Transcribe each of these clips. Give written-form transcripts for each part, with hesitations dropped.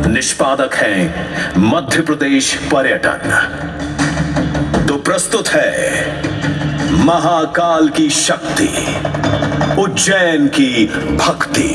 निष्पादक हैं मध्य प्रदेश पर्यटन। तो प्रस्तुत है महाकाल की शक्ति, उज्जैन की भक्ति।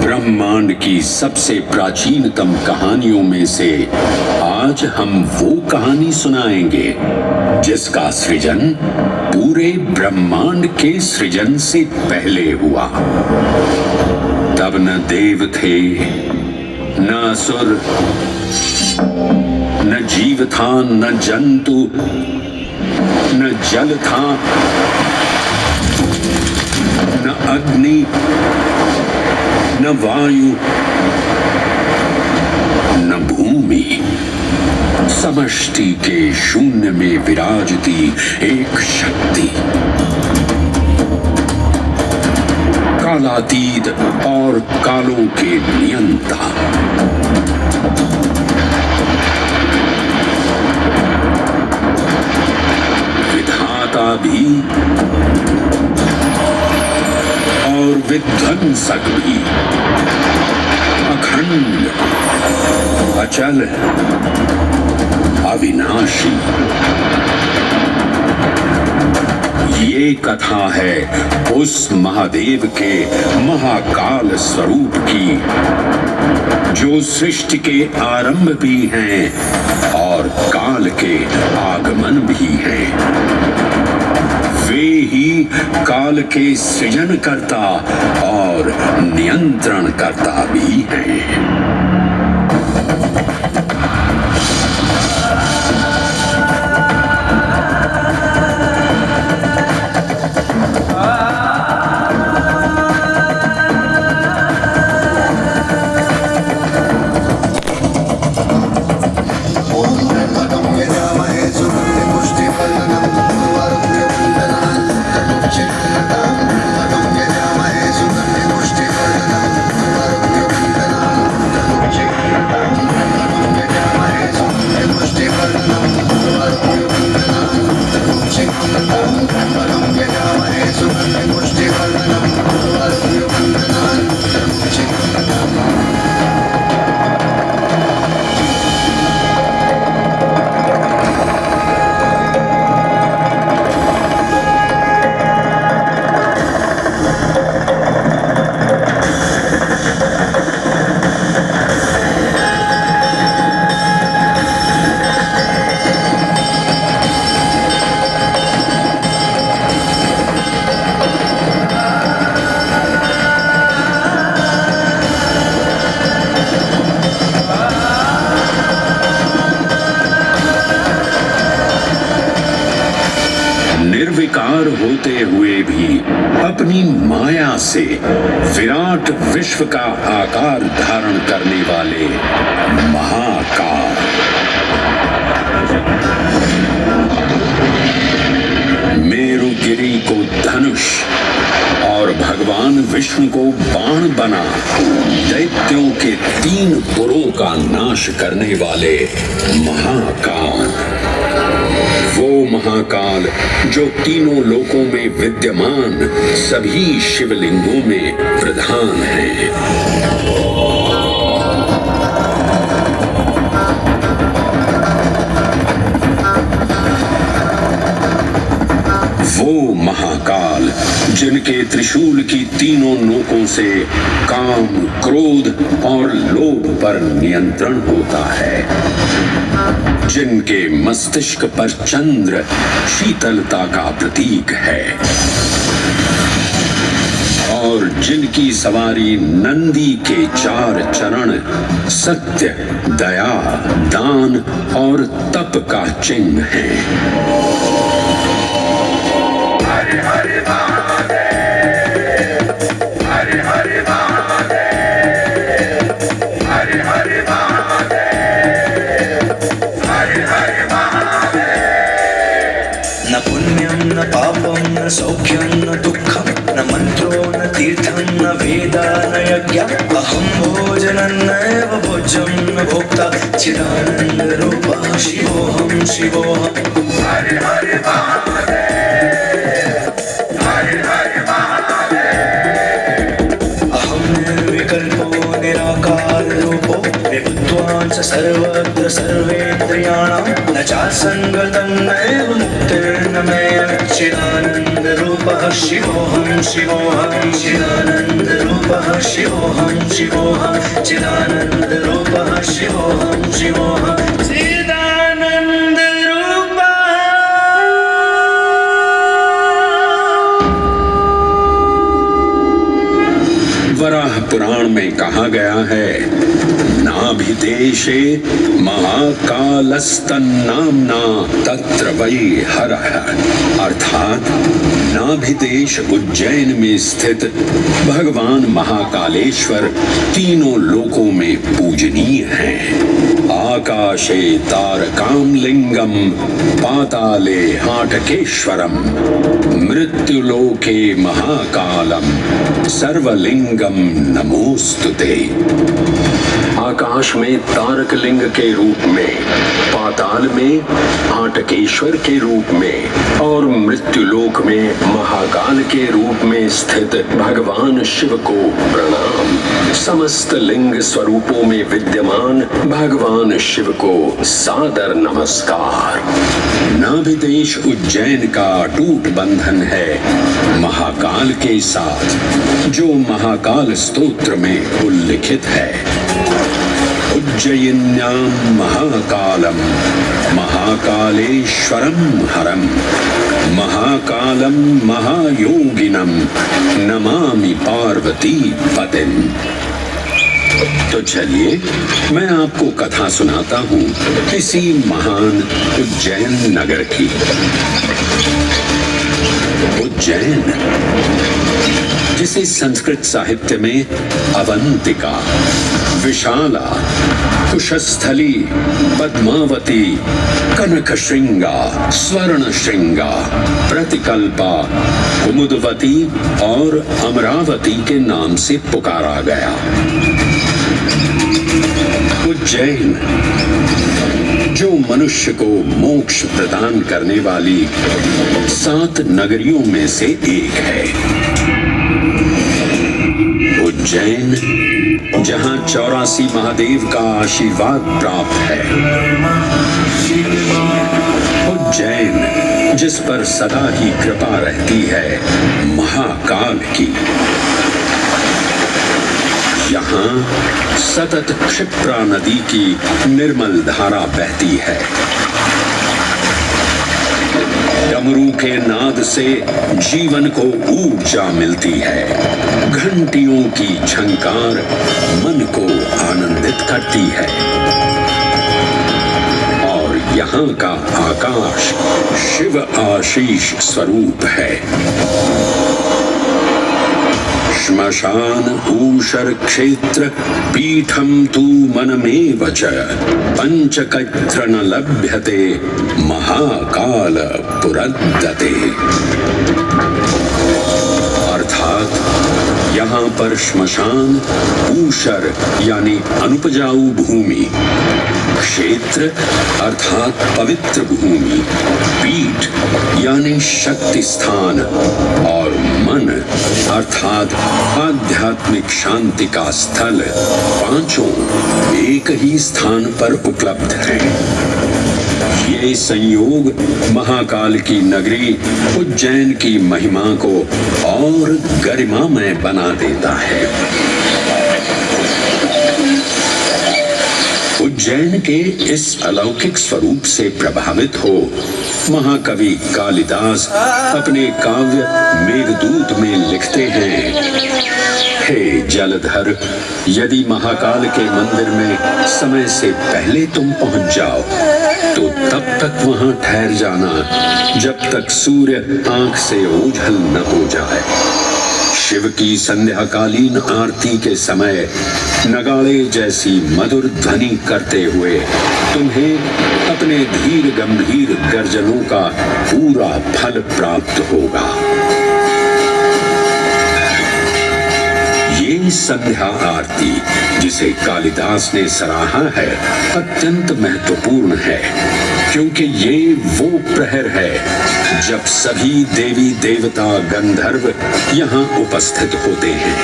ब्रह्मांड की सबसे प्राचीनतम कहानियों में से आज हम वो कहानी सुनाएंगे जिसका सृजन पूरे ब्रह्मांड के सृजन से पहले हुआ। तब न देव थे, न असुर, न जीव था, न जंतु, न जल था, न अग्नि, न वायु, न भूमि। समष्टि के शून्य में विराजती एक शक्ति, कालातीत और कालों के नियंता। विधाता भी और विध्वंसक भी, अखंड, अचल, अविनाशी। ये कथा है उस महादेव के महाकाल स्वरूप की, जो सृष्टि के आरंभ भी हैं और काल के आगमन भी हैं। वे ही काल के सृजन करता और नियंत्रण करता भी हैं। निर्विकार होते हुए भी अपनी माया से विराट विश्व का आकार धारण करने वाले महाकाल, मेरुगिरी को धनुष और भगवान विष्णु को बाण बना दैत्यों के 3 पुरों का नाश करने वाले महाकाल। वो महाकाल जो तीनों लोकों में विद्यमान सभी शिवलिंगों में प्रधान है। वो महाकाल जिनके त्रिशूल की तीनों लोकों से काम, क्रोध और लोभ पर नियंत्रण होता है। जिनके मस्तिष्क पर चंद्र शीतलता का प्रतीक है और जिनकी सवारी नंदी के 4 चरण सत्य, दया, दान और तप का चिन्ह है। हरे हरे महादेव, हरे हरे महादेव, हरे हरे महादेव, हरे हरे महादेव। न पुण्यं न पापं न सौख्यं न दुःखं न मन्त्रो न तीर्थं न वेदा न यज्ञः अहं भोजनन्नैव भोज्यं न भोक्ता चिदानन्दरूपः शिवोऽहं शिवोऽहम्। हरे हरे महादेव, हरे हरे महादेव। अहं निर्विकल्पो निराकाररूपो विभुत्वान् च सर्वत्र सर्वेन्द्रियाणां न चासङ्गतं नैव मुक्तिर्न मे चिदानन्दरूपः शिवोऽहं शिवोऽहं चिदानन्दरूपः शिवोऽहं शिवोऽहं चिदानन्दरूपः शिवोऽहं शिवोऽहं वराह पुराण में कहा गया है, नाभिदेशे महाकालस्तन्नाम्ना तत्र वै हरः। अर्थात नाभिदेश उज्जैन में स्थित भगवान महाकालेश्वर तीनों लोकों में पूजनीय हैं। आकाशे तारकामलिंगम, पाताले हाटकेश्वरम, मृत्युलोके महाकालम, सर्वलिंगम नमोस्तुते। आकाश में तारक लिंग के रूप में, पाताल में हाटकेश्वर के रूप में और मृत्युलोक में महाकाल के रूप में स्थित भगवान शिव को प्रणाम। समस्त लिंग स्वरूपों में विद्यमान भगवान शिव को सादर नमस्कार। नाभिदेश उज्जैन का अटूट बंधन है महाकाल के साथ, जो महाकाल स्तोत्र में उल्लिखित है। उज्जयिन्यां महाकालम महाकालेश्वरम हरम महाकालम महायोगिनम नमामि पार्वती पतिम। तो चलिए मैं आपको कथा सुनाता हूँ इसी महान उज्जैन नगर की। उज्जैन, जिसे संस्कृत साहित्य में अवंतिका, विशाला, कुशस्थली, पद्मावती, कनकश्रृंगा, स्वर्णश्रृंगा, प्रतिकल्पा, कुमुदवती और अमरावती के नाम से पुकारा गया। उज्जैन, जो मनुष्य को मोक्ष प्रदान करने वाली 7 नगरियों में से एक है। उज्जैन, जहां 84 महादेव का आशीर्वाद प्राप्त है। उज्जैन, जिस पर सदा ही कृपा रहती है महाकाल की। यहाँ सतत क्षिप्रा नदी की निर्मल धारा बहती है। डमरू के नाद से जीवन को ऊर्जा मिलती है। घंटियों की झंकार मन को आनंदित करती है। और यहाँ का आकाश शिव आशीष स्वरूप है। श्मशान ऊषर क्षेत्र पीठम तू मनमेव च पंचकत्र न लभ्यते महाकाल पुरद्दते। अर्थात यहाँ पर श्मशान, ऊषर यानी अनुपजाऊ भूमि, क्षेत्र अर्थात पवित्र भूमि, पीठ यानी शक्ति स्थान और मन अर्थात आध्यात्मिक शांति का स्थल, पांचों एक ही स्थान पर उपलब्ध हैं। ये संयोग महाकाल की नगरी उज्जैन की महिमा को और गरिमामय बना देता है। उज्जैन के इस अलौकिक स्वरूप से प्रभावित हो महाकवि कालिदास अपने काव्य मेघदूत में लिखते हैं, हे जलधर, यदि महाकाल के मंदिर में समय से पहले तुम पहुंच जाओ तो तब तक वहां ठहर जाना जब तक सूर्य आंख से ओझल न हो जाए। शिव की संध्याकालीन आरती के समय नगाड़े जैसी मधुर ध्वनि करते हुए तुम्हें अपने धीर गंभीर गर्जनों का पूरा फल प्राप्त होगा। ये संध्या आरती जिसे कालिदास ने सराहा है अत्यंत महत्वपूर्ण है, क्योंकि ये वो प्रहर है जब सभी देवी देवता गंधर्व यहाँ उपस्थित होते हैं।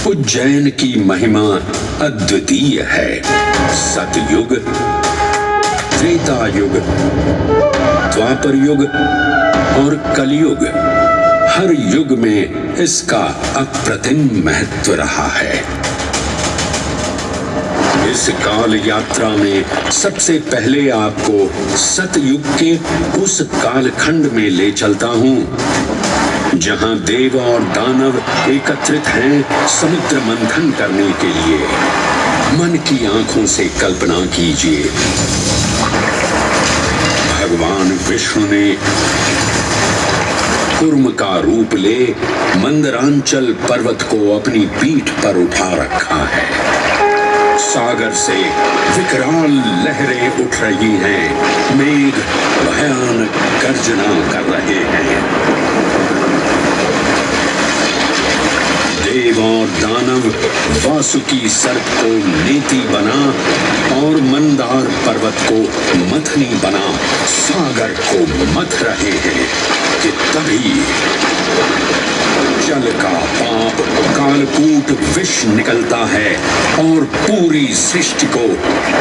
उज्जैन की महिमा अद्वितीय है। सतयुग, त्रेता युग, द्वापर युग और कलयुग, हर युग में इसका अप्रतिम महत्व रहा है। इस काल यात्रा में सबसे पहले आपको सतयुग के उस कालखंड में ले चलता हूं जहां देव और दानव एकत्रित हैं समुद्र मंथन करने के लिए। मन की आंखों से कल्पना कीजिए, भगवान विष्णु ने कूर्म का रूप ले मंदरांचल पर्वत को अपनी पीठ पर उठा रखा है। सागर से विकराल लहरें उठ रही हैं, मेघ भयानक गर्जना कर रहे हैं। देव और दानव वासुकी सर्प को नीति बना और मंदार पर्वत को मथनी बना सागर को मथ रहे हैं कि तभी जल का पाप कालकूट विष निकलता है और पूरी सृष्टि को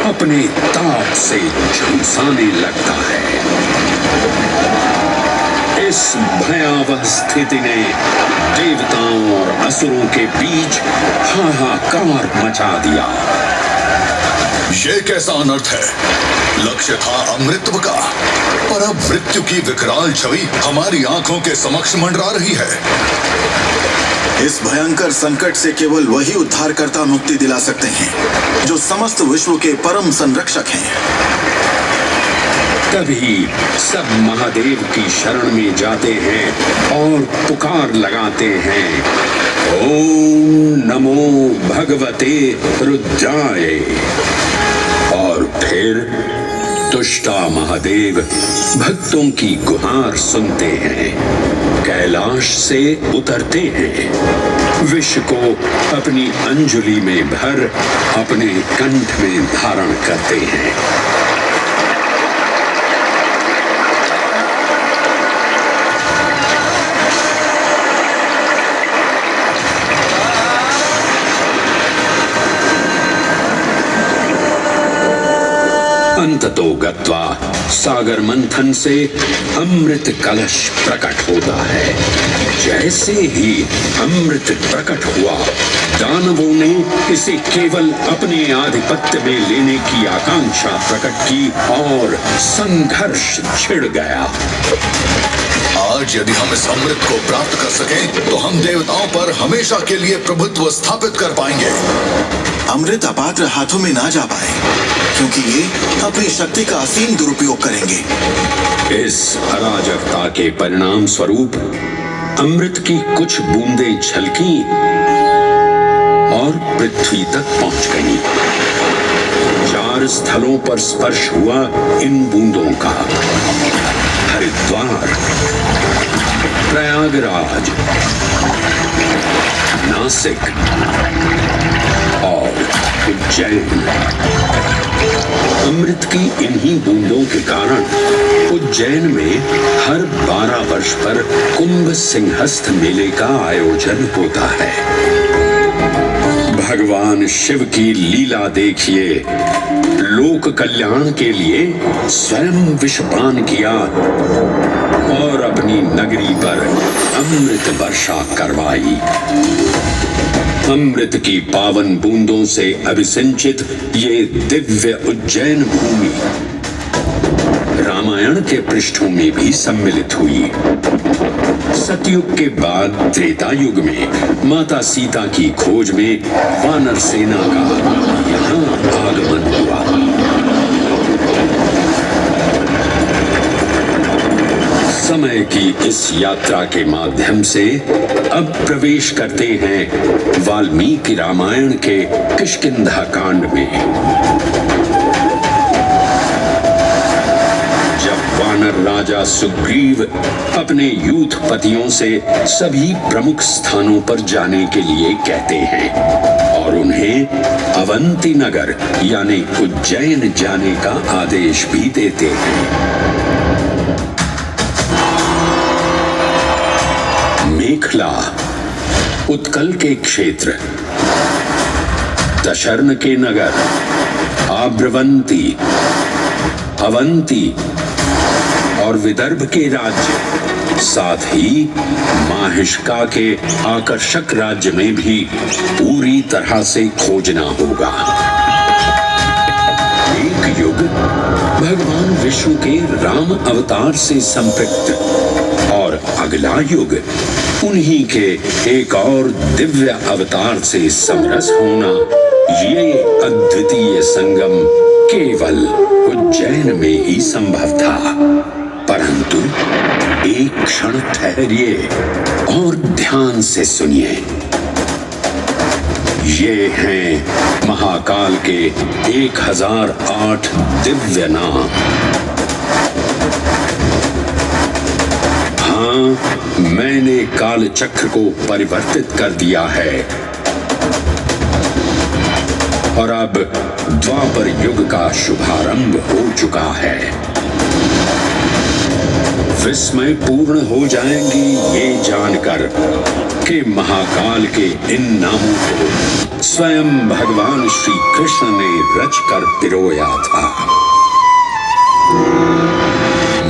अपने ताप से झुलसाने लगता है। इस भयावह स्थिति ने देवताओं और असुरों के बीच हाहाकार मचा दिया। ये कैसा अनर्थ है? लक्ष्य था अमृतत्व का, पर अब मृत्यु की विकराल छवि हमारी आंखों के समक्ष मंडरा रही है। इस भयंकर संकट से केवल वही उद्धारकर्ता मुक्ति दिला सकते हैं जो समस्त विश्व के परम संरक्षक हैं। तभी सब महादेव की शरण में जाते हैं और पुकार लगाते हैं, ओम नमो भगवते रुद्राय। और फिर तुष्टा महादेव भक्तों की गुहार सुनते हैं, कैलाश से उतरते हैं, विष को अपनी अंजुलि में भर अपने कंठ में धारण करते हैं। अंततो गत्वा सागर मंथन से अमृत कलश प्रकट होता है। जैसे ही अमृत प्रकट हुआ, दानवों ने इसे केवल अपने आधिपत्य में लेने की आकांक्षा प्रकट की और संघर्ष छिड़ गया। आज यदि हम इस अमृत को प्राप्त कर सकें तो हम देवताओं पर हमेशा के लिए प्रभुत्व स्थापित कर पाएंगे। अमृत अपात्र हाथों में ना जा पाए, क्योंकि ये अपनी शक्ति का असीम दुरुपयोग करेंगे। इस अराजकता के परिणाम स्वरूप अमृत की कुछ बूंदें छलकी और पृथ्वी तक पहुंच गई। 4 स्थलों पर स्पर्श हुआ इन बूंदों का, हरिद्वार, प्रयागराज, नासिक और उज्जैन। अमृत की इन्हीं बूंदों के कारण उज्जैन में हर 12 वर्ष पर कुंभ सिंहस्थ मेले का आयोजन होता है। भगवान शिव की लीला देखिए। लोक कल्याण के लिए स्वयं विषपान किया और अपनी नगरी पर अमृत वर्षा करवाई। अमृत की पावन बूंदों से अभिसिंचित ये दिव्य उज्जैन भूमि रामायण के पृष्ठों में भी सम्मिलित हुई। सतयुग के बाद त्रेता युग में माता सीता की खोज में वानर सेना का यहाँ आगमन हुआ। समय की इस यात्रा के माध्यम से अब प्रवेश करते हैं वाल्मीकि रामायण के किष्किंधा कांड में। वानर राजा सुग्रीव अपने यूथपतियों से सभी प्रमुख स्थानों पर जाने के लिए कहते हैं और उन्हें अवंती नगर यानी उज्जैन जाने का आदेश भी देते हैं। मेखला उत्कल के क्षेत्र, दशर्न के नगर, आब्रवंती, अवंती और विदर्भ के राज्य, साथ ही माहिष्का के आकर्षक राज्य में भी पूरी तरह से खोजना होगा। एक युग भगवान विष्णु के राम अवतार से संपृक्त और अगला युग उन्हीं के एक और दिव्य अवतार से समरस होना, ये अद्वितीय संगम केवल उज्जैन में ही संभव था। परंतु एक क्षण ठहरिए और ध्यान से सुनिए। ये हैं महाकाल के 1008 दिव्य नाम। हाँ, मैंने काल चक्र को परिवर्तित कर दिया है और अब द्वापर युग का शुभारंभ हो चुका है। विस्मय पूर्ण हो जाएंगी ये जानकर कि महाकाल के इन नामों को स्वयं भगवान श्री कृष्ण ने रचकर पिरोया था।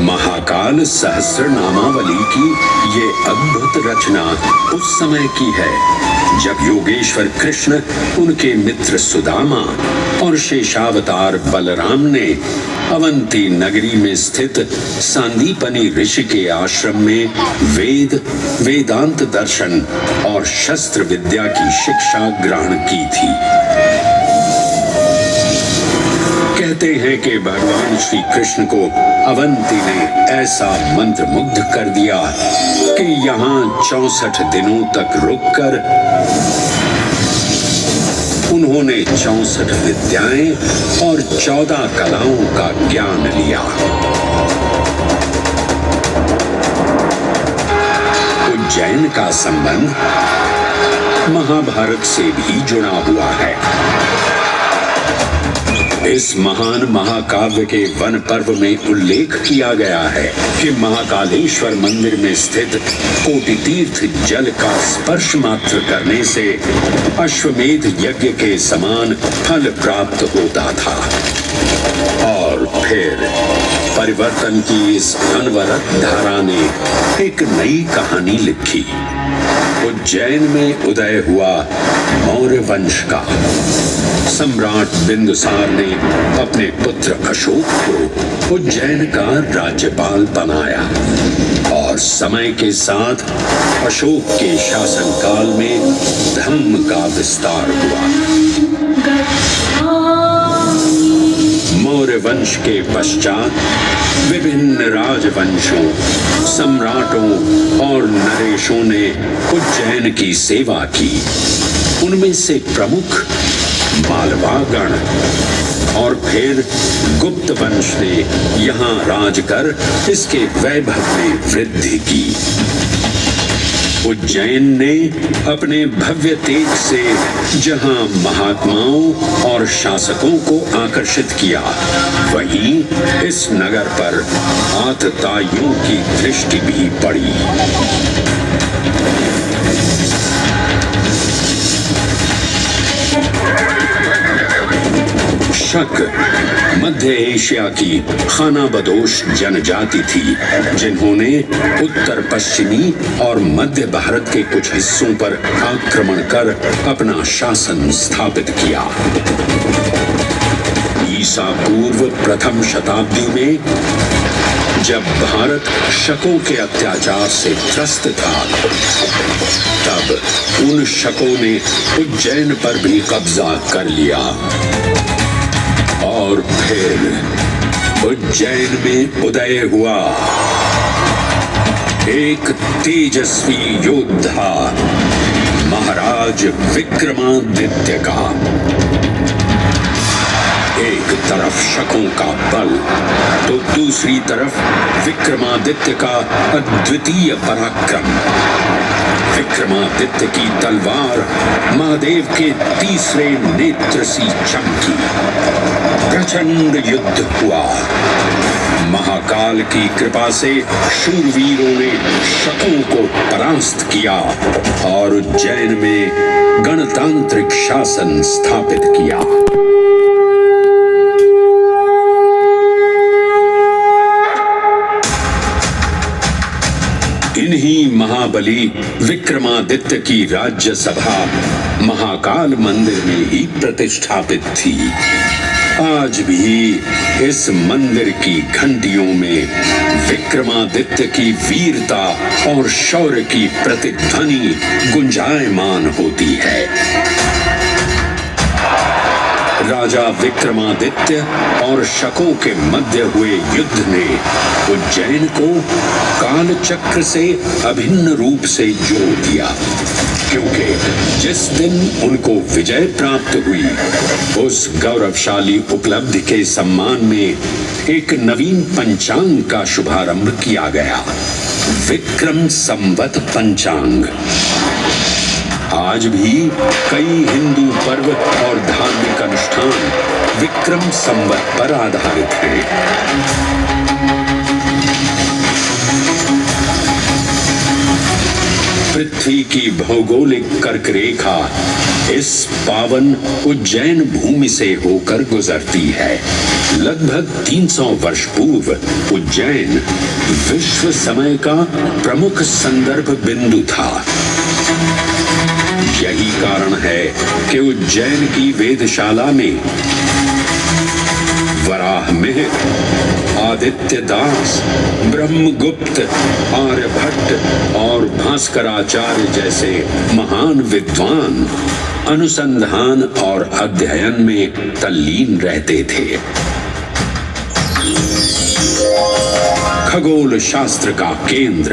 महाकाल सहस्र नामावली की ये अद्भुत रचना उस समय की है जब योगेश्वर कृष्ण, उनके मित्र सुदामा और शेषावतार बलराम ने अवंती नगरी में स्थित सांदीपनी ऋषि के आश्रम में वेदांत दर्शन और शस्त्र विद्या की शिक्षा ग्रहण की थी। कहते हैं कि भगवान श्री कृष्ण को अवंती ने ऐसा मंत्रमुग्ध कर दिया कि यहाँ 64 दिनों तक रुककर उन्होंने 64 विद्याएं और 14 कलाओं का ज्ञान लिया। उज्जैन का संबंध महाभारत से भी जुड़ा हुआ है। इस महान महाकाव्य के वन पर्व में उल्लेख किया गया है कि महाकालेश्वर मंदिर में स्थित कोटि तीर्थ जल का स्पर्श मात्र करने से अश्वमेध यज्ञ के समान फल प्राप्त होता था। और फिर परिवर्तन की इस अनवरत धारा ने एक नई कहानी लिखी। उज्जैन में उदय हुआ मौर्य वंश का। सम्राट बिंदुसार ने अपने पुत्र अशोक को उज्जैन का राज्यपाल बनाया और समय के साथ अशोक के शासनकाल में धर्म का विस्तार हुआ। मौर्य वंश के पश्चात विभिन्न राजवंशों, सम्राटों और नरेशों ने उज्जैन की सेवा की। उनमें से प्रमुख मालवागण और फिर गुप्त वंश ने यहाँ राज कर इसके वैभव में वृद्धि की। उज्जैन ने अपने भव्य तेज से जहां महात्माओं और शासकों को आकर्षित किया, वहीं इस नगर पर आतताइयों की दृष्टि भी पड़ी। शक मध्य एशिया की खानाबदोश जनजाति थी, जिन्होंने उत्तर पश्चिमी और मध्य भारत के कुछ हिस्सों पर आक्रमण कर अपना शासन स्थापित किया। ईसा पूर्व प्रथम शताब्दी में जब भारत शकों के अत्याचार से त्रस्त था, तब उन शकों ने उज्जैन पर भी कब्जा कर लिया और फिर उज्जैन में उदय हुआ एक तेजस्वी योद्धा महाराज विक्रमादित्य का। एक तरफ शकों का बल तो दूसरी तरफ विक्रमादित्य का अद्वितीय पराक्रम। विक्रमादित्य की तलवार महादेव के तीसरे नेत्र सी चमकी। प्रचंड युद्ध हुआ। महाकाल की कृपा से शूरवीरों ने शकों को परास्त किया और उज्जैन में गणतांत्रिक शासन स्थापित किया। इन्हीं महाबली विक्रमादित्य की राज्यसभा महाकाल मंदिर में ही प्रतिष्ठापित थी। आज भी इस मंदिर की घंटियों में विक्रमादित्य की वीरता और शौर्य की प्रतिध्वनि गुंजायमान होती है। राजा विक्रमादित्य और शकों के मध्य हुए युद्ध ने उज्जैन को काल चक्र से अभिन्न रूप से जोड़ दिया, क्योंकि जिस दिन उनको विजय प्राप्त हुई, उस गौरवशाली उपलब्धि के सम्मान में एक नवीन पंचांग का शुभारंभ किया गया, विक्रम संवत पंचांग। आज भी कई हिंदू पर्व और धार्मिक अनुष्ठान विक्रम संवत पर आधारित हैं। पृथ्वी की भौगोलिक कर्क रेखा इस पावन उज्जैन भूमि से होकर गुजरती है। लगभग 300 वर्ष पूर्व उज्जैन विश्व समय का प्रमुख संदर्भ बिंदु था। यही कारण है कि उज्जैन की वेदशाला में वराहमिहिर, आदित्य दास, ब्रह्मगुप्त, आर्यभट्ट और भास्कराचार्य जैसे महान विद्वान अनुसंधान और अध्ययन में तल्लीन रहते थे। खगोल शास्त्र का केंद्र,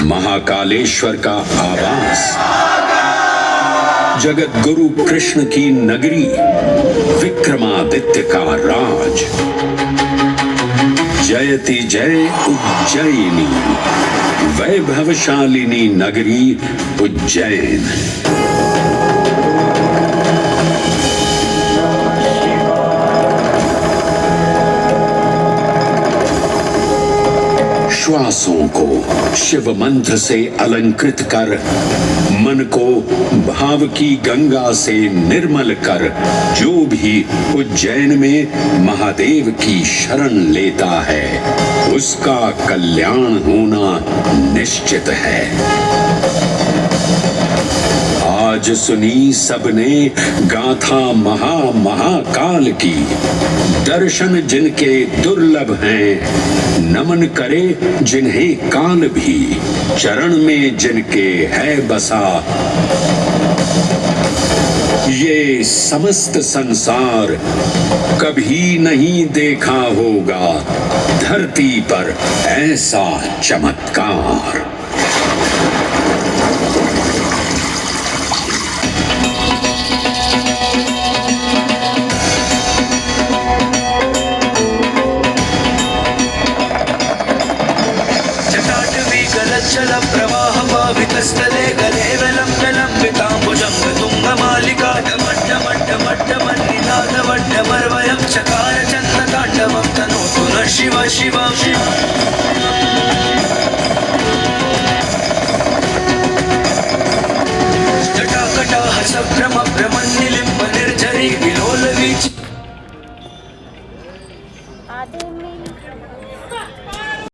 महाकालेश्वर का आवास, जगत गुरु कृष्ण की नगरी, विक्रमादित्य का राज। जयति जय उज्जैनी, वैभवशालिनी नगरी उज्जैन। श्वासों को शिव मंत्र से अलंकृत कर, मन को भाव की गंगा से निर्मल कर, जो भी उज्जैन में महादेव की शरण लेता है, उसका कल्याण होना निश्चित है। आज सुनी सबने गाथा महाकाल की, दर्शन जिनके दुर्लभ हैं, नमन करे जिन्हें काल भी, चरण में जिनके है बसा। ये समस्त संसार कभी नहीं देखा होगा धरती पर ऐसा चमत्कार। जल प्रवाह पावितस्थले गले विलम्बिताम्बुजं तुङ्गमालिका डमड्डमड्डमड्डमन्निनादवड्डमर्वयं चकार चन्द्रताण्डवं तनोतु नः शिव शिव शिव।